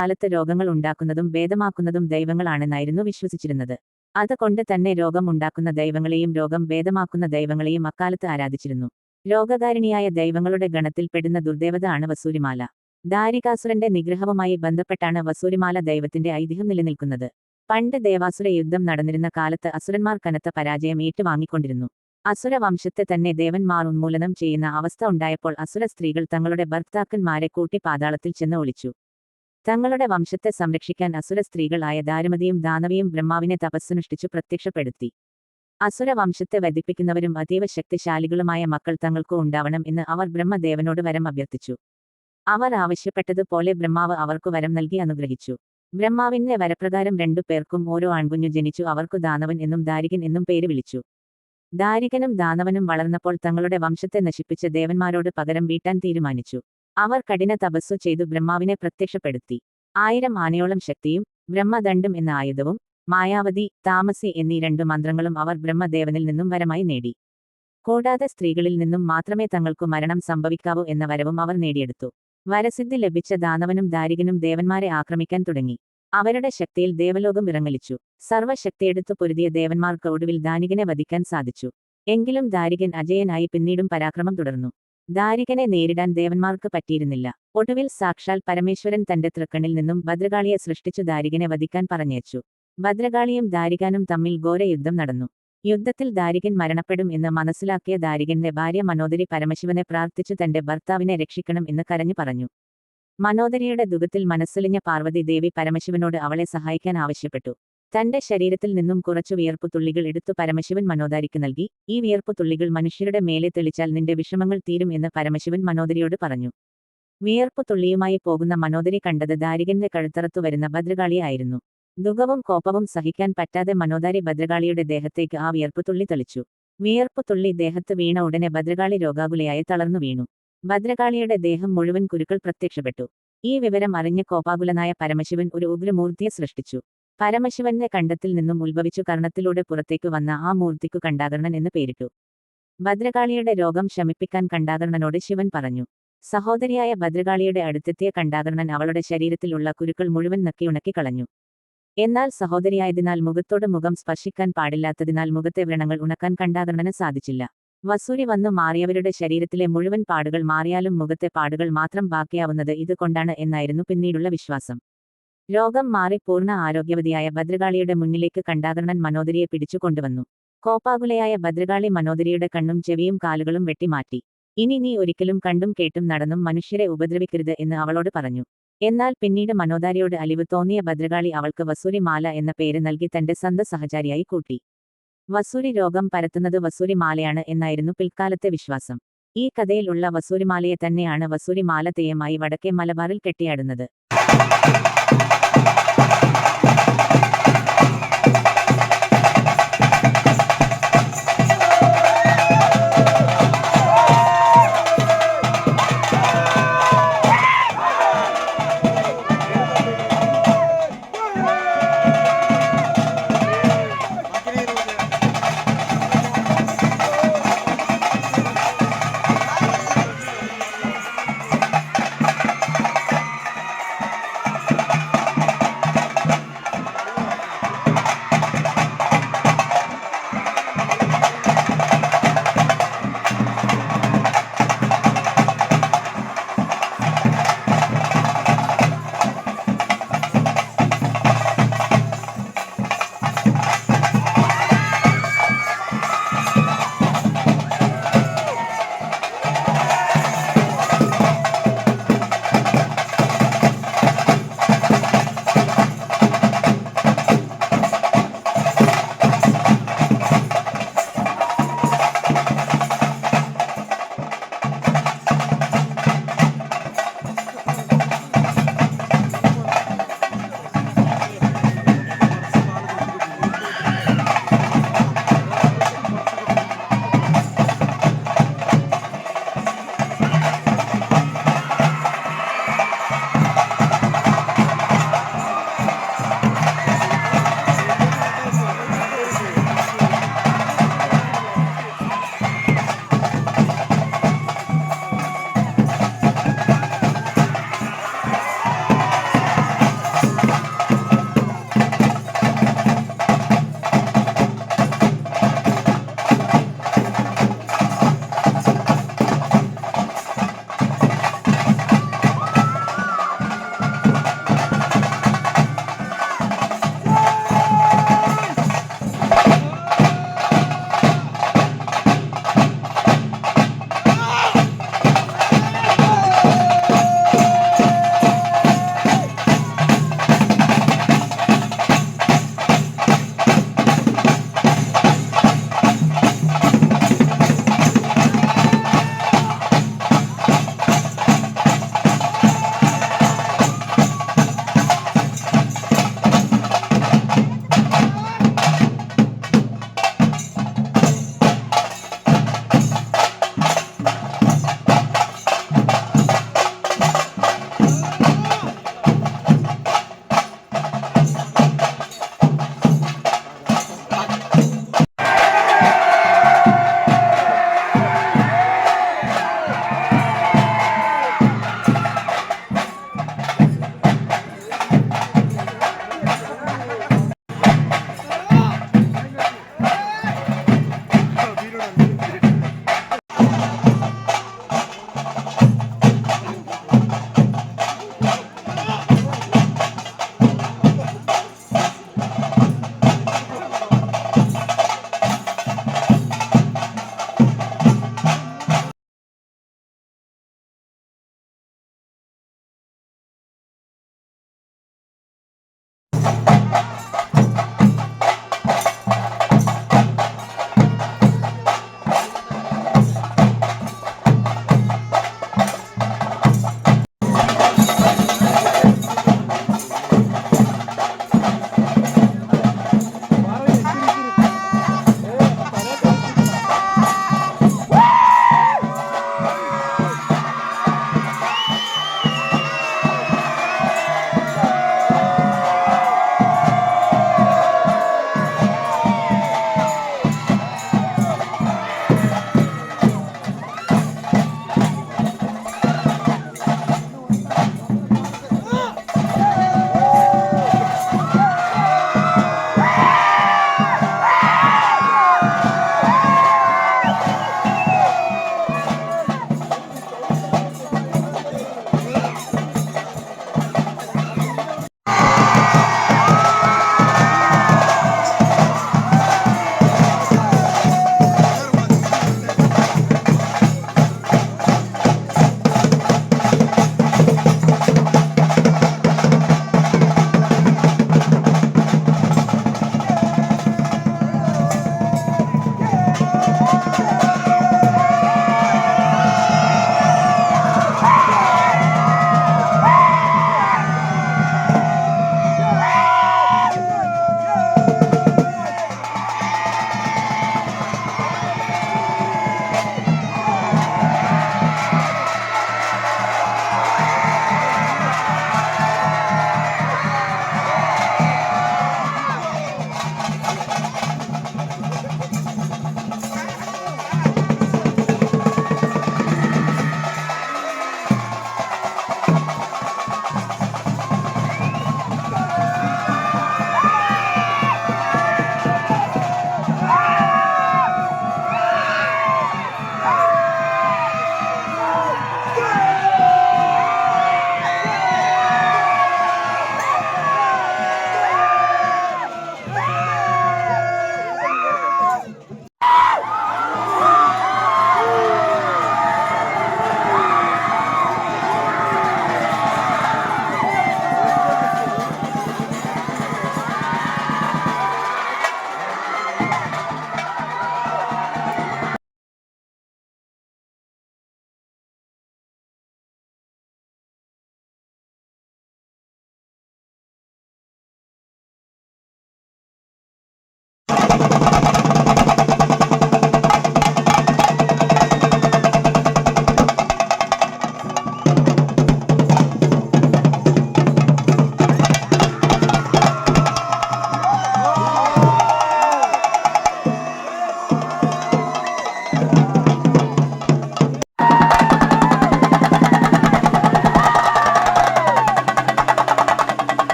കാലത്ത് രോഗങ്ങൾ ഉണ്ടാക്കുന്നതും ഭേദമാക്കുന്നതും ദൈവങ്ങളാണെന്നായിരുന്നു വിശ്വസിച്ചിരുന്നത്. അതുകൊണ്ട് തന്നെ രോഗം ഉണ്ടാക്കുന്ന ദൈവങ്ങളെയും രോഗം ഭേദമാക്കുന്ന ദൈവങ്ങളെയും അക്കാലത്ത് ആരാധിച്ചിരുന്നു. രോഗകാരിണിയായ ദൈവങ്ങളുടെ ഗണത്തിൽ പെടുന്ന ദുർദേവത ആണ് വസൂരിമാല. ദാരികാസുരന്റെ നിഗ്രഹവുമായി ബന്ധപ്പെട്ടാണ് വസൂരിമാല ദൈവത്തിന്റെ ഐതിഹ്യം നിലനിൽക്കുന്നത്. പണ്ട് ദേവാസുര യുദ്ധം നടന്നിരുന്ന കാലത്ത് അസുരന്മാർ കനത്ത പരാജയം ഏറ്റുവാങ്ങിക്കൊണ്ടിരുന്നു. അസുര വംശത്തെ തന്നെ ദേവന്മാർ ഉന്മൂലനം ചെയ്യുന്ന അവസ്ഥ ഉണ്ടായപ്പോൾ അസുര സ്ത്രീകൾ തങ്ങളുടെ ഭർത്താക്കന്മാരെ കൂട്ടി പാതാളത്തിൽ ചെന്ന് ഒളിച്ചു. തങ്ങളുടെ വംശത്തെ സംരക്ഷിക്കാൻ അസുര സ്ത്രീകളായ ദാരുമതിയും ദാനവിയും ബ്രഹ്മാവിനെ തപസ്സനുഷ്ഠിച്ചു പ്രത്യക്ഷപ്പെടുത്തി. അസുര വംശത്തെ വധിപ്പിക്കുന്നവരും അതീവ ശക്തിശാലികളുമായ മക്കൾ തങ്ങൾക്കു ഉണ്ടാവണം എന്ന് അവർ ബ്രഹ്മദേവനോട് വരം അഭ്യർത്ഥിച്ചു. അവർ ആവശ്യപ്പെട്ടതുപോലെ ബ്രഹ്മാവ് അവർക്കു വരം നൽകി അനുഗ്രഹിച്ചു. ബ്രഹ്മാവിന്റെ വരപ്രകാരം 2 പേർക്കും ഓരോ ആൺകുഞ്ഞു ജനിച്ചു. അവർക്കു ദാനവൻ എന്നും ദാരികൻ എന്നും പേര് വിളിച്ചു. ദാരികനും ദാനവനും വളർന്നപ്പോൾ തങ്ങളുടെ വംശത്തെ നശിപ്പിച്ച ദേവന്മാരോട് പകരം വീട്ടാൻ തീരുമാനിച്ചു. അവർ കഠിന തപസ്സു ചെയ്തു ബ്രഹ്മാവിനെ പ്രത്യക്ഷപ്പെടുത്തി. 1000 ആനയോളം ശക്തിയും ബ്രഹ്മദണ്ഡം എന്ന ആയുധവും മായാവതി, താമസി എന്നീ 2 മന്ത്രങ്ങളും അവർ ബ്രഹ്മദേവനിൽ നിന്നും വരമായി നേടി. കൂടാതെ സ്ത്രീകളിൽ നിന്നും മാത്രമേ തങ്ങൾക്കു മരണം സംഭവിക്കാവൂ എന്ന വരവും അവർ നേടിയെടുത്തു. വരസിദ്ധി ലഭിച്ച ദാനവനും ദാരികനും ദേവന്മാരെ ആക്രമിക്കാൻ തുടങ്ങി. അവരുടെ ശക്തിയിൽ ദേവലോകം വിറങ്ങലിച്ചു. സർവ്വശക്തിയെടുത്തു പൊരുതിയ ദേവന്മാർക്ക് ഒടുവിൽ ദാരികനെ വധിക്കാൻ സാധിച്ചു. എങ്കിലും ദാരികൻ അജയനായി പിന്നീടും പരാക്രമം തുടർന്നു. ദാരികനെ നേരിടാൻ ദേവന്മാർക്ക് പറ്റിയിരുന്നില്ല. ഒടുവിൽ സാക്ഷാൽ പരമേശ്വരൻ തന്റെ തൃക്കണ്ണിൽ നിന്നും ഭദ്രകാളിയെ സൃഷ്ടിച്ചു ദാരികനെ വധിക്കാൻ പറഞ്ഞയച്ചു. ഭദ്രകാളിയും ദാരികാനും തമ്മിൽ ഘോര യുദ്ധം നടന്നു. യുദ്ധത്തിൽ ദാരികൻ മരണപ്പെടും എന്ന് മനസ്സിലാക്കിയ ദാരികന്റെ ഭാര്യ മനോദരി പരമശിവനെ പ്രാർത്ഥിച്ചു തന്റെ ഭർത്താവിനെ രക്ഷിക്കണം എന്ന് കരഞ്ഞു പറഞ്ഞു. മനോദരിയുടെ ദുഃഖത്തിൽ മനസ്സൊലിഞ്ഞ പാർവതി ദേവി പരമശിവനോട് അവളെ സഹായിക്കാൻ ആവശ്യപ്പെട്ടു. തന്റെ ശരീരത്തിൽ നിന്നും കുറച്ചു വിയർപ്പുതുള്ളികൾ എടുത്തു പരമശിവൻ മനോദരിക്ക് നൽകി. ഈ വിയർപ്പുതുള്ളികൾ മനുഷ്യരുടെ മേലെ തെളിച്ചാൽ നിന്റെ വിഷമങ്ങൾ തീരും എന്ന് പരമശിവൻ മനോദരിയോട് പറഞ്ഞു. വിയർപ്പുതുള്ളിയുമായി പോകുന്ന മനോദരി കണ്ടത് ദാരികന്റെ കഴുത്തറത്തു വരുന്ന ഭദ്രകാളിയെ ആയിരുന്നു. ദുഃഖവും കോപവും സഹിക്കാൻ പറ്റാതെ മനോദരി ഭദ്രകാളിയുടെ ദേഹത്തേക്ക് ആ വിയർപ്പുതുള്ളി തളിച്ചു. വിയർപ്പുതുള്ളി ദേഹത്ത് വീണ ഉടനെ ഭദ്രകാളി രോഗാകുലയായി തളർന്നു വീണു. ഭദ്രകാളിയുടെ ദേഹം മുഴുവൻ കുരുക്കൾ പ്രത്യക്ഷപ്പെട്ടു. ഈ വിവരം അറിഞ്ഞ കോപാകുലനായ പരമശിവൻ ഒരു ഉഗ്രമൂർത്തിയെ സൃഷ്ടിച്ചു. പരമശിവന്റെ കണ്ഠത്തിൽ നിന്നും ഉത്ഭവിച്ചു കർണത്തിലൂടെ പുറത്തേക്ക് വന്ന ആ മൂർത്തിക്കു കണ്ഠാകർണൻ എന്ന് പേരിട്ടു. ഭദ്രകാളിയുടെ രോഗം ശമിപ്പിക്കാൻ കണ്ഠാകർണനോട് ശിവൻ പറഞ്ഞു. സഹോദരിയായ ഭദ്രകാളിയുടെ അടുത്തെത്തിയ കണ്ഠാകർണൻ അവളുടെ ശരീരത്തിൽ ഉള്ള കുരുക്കൾ മുഴുവൻ നക്കിയുണക്കി കളഞ്ഞു. എന്നാൽ സഹോദരിയായതിനാൽ മുഖത്തോട് മുഖം സ്പർശിക്കാൻ പാടില്ലാത്തതിനാൽ മുഖത്തെ വ്രണങ്ങൾ ഉണക്കാൻ കണ്ഠാകർണന് സാധിച്ചില്ല. വസൂരി വന്നു മാറിയവരുടെ ശരീരത്തിലെ മുഴുവൻ പാടുകൾ മാറിയാലും മുഖത്തെ പാടുകൾ മാത്രം ബാക്കിയാവുന്നത് ഇതുകൊണ്ടാണ് എന്നായിരുന്നു പിന്നീടുള്ള വിശ്വാസം. രോഗം മാറി പൂർണ്ണ ആരോഗ്യവതിയായ ഭദ്രകാളിയുടെ മുന്നിലേക്ക് കണ്ഠാകർണൻ മനോദരിയെ പിടിച്ചു കൊണ്ടുവന്നു. കോപാകുലയായ ഭദ്രകാളി മനോദരിയുടെ കണ്ണും ചെവിയും കാലുകളും വെട്ടിമാറ്റി. ഇനി നീ ഒരിക്കലും കണ്ടും കേട്ടും നടന്നും മനുഷ്യരെ ഉപദ്രവിക്കരുത് എന്ന് അവളോട് പറഞ്ഞു. എന്നാൽ പിന്നീട് മനോദരിയോട് അലിവ് തോന്നിയ ഭദ്രകാളി അവൾക്ക് വസൂരി മാല എന്ന പേര് നൽകി തന്റെ സ്വന്തം സഹചാരിയായി കൂട്ടി. വസൂരി രോഗം പരത്തുന്നത് വസൂരി മാലയാണ് എന്നായിരുന്നു പിൽക്കാലത്തെ വിശ്വാസം. ഈ കഥയിൽ ഉള്ള വസൂരിമാലയെ തന്നെയാണ് വസൂരി മാല തെയ്യമായി വടക്കേ മലബാറിൽ കെട്ടിയാടുന്നത്.